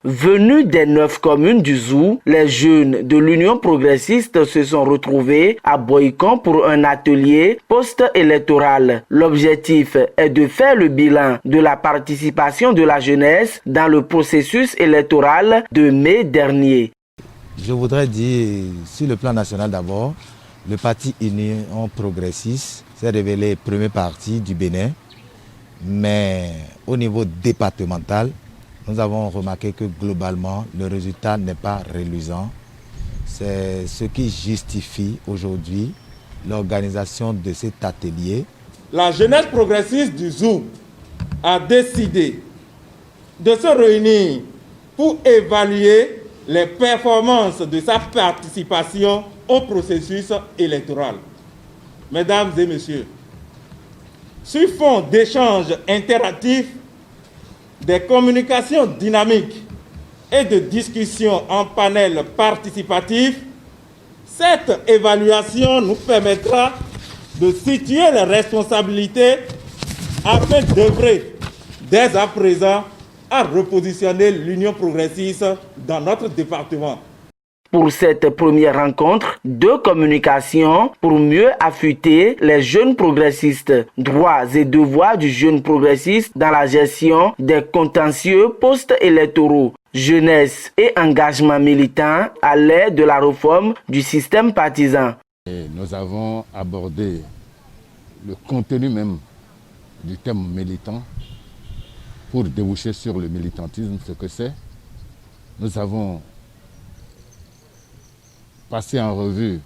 Venus des 9 communes du Zou, les jeunes de l'Union progressiste se sont retrouvés à Boycon pour un atelier post-électoral. L'objectif est de faire le bilan de la participation de la jeunesse dans le processus électoral de mai dernier. Je voudrais dire, sur le plan national d'abord, le parti Union progressiste s'est révélé premier parti du Bénin, mais au niveau départemental, nous avons remarqué que globalement, le résultat n'est pas reluisant. C'est ce qui justifie aujourd'hui l'organisation de cet atelier. La jeunesse progressiste du Zou a décidé de se réunir pour évaluer les performances de sa participation au processus électoral. Mesdames et messieurs, sur fond d'échanges interactifs, des communications dynamiques et de discussions en panel participatif, cette évaluation nous permettra de situer les responsabilités afin d'œuvrer dès à présent à repositionner l'Union progressiste dans notre département. Pour cette première rencontre de communication pour mieux affûter les jeunes progressistes, droits et devoirs du jeune progressiste dans la gestion des contentieux post-électoraux, jeunesse et engagement militant à l'ère de la réforme du système partisan. Et nous avons abordé le contenu même du thème militant pour déboucher sur le militantisme, ce que c'est. Nous avons passer en revue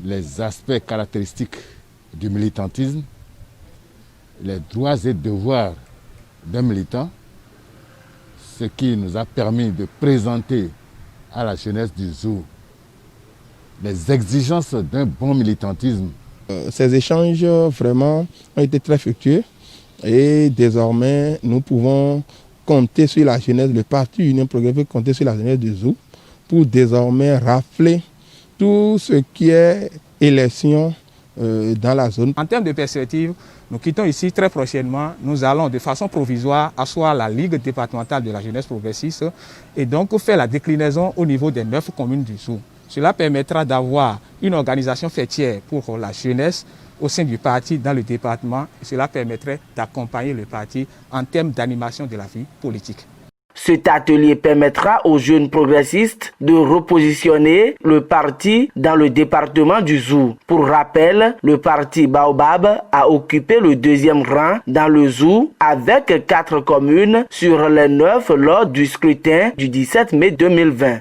les aspects caractéristiques du militantisme, les droits et devoirs d'un militant, ce qui nous a permis de présenter à la jeunesse du Zou les exigences d'un bon militantisme. Ces échanges vraiment ont été très fructueux et désormais nous pouvons compter sur la jeunesse, le parti Union progressiste peut compter sur la jeunesse du Zou pour désormais rafler tout ce qui est élection dans la zone. En termes de perspective, nous quittons ici très prochainement. Nous allons de façon provisoire asseoir la Ligue départementale de la jeunesse progressiste et donc faire la déclinaison au niveau des 9 communes du Zou. Cela permettra d'avoir une organisation fêtière pour la jeunesse au sein du parti dans le département. Et cela permettrait d'accompagner le parti en termes d'animation de la vie politique. Cet atelier permettra aux jeunes progressistes de repositionner le parti dans le département du Zou. Pour rappel, le parti Baobab a occupé le 2e rang dans le Zou avec 4 communes sur les 9 lors du scrutin du 17 mai 2020.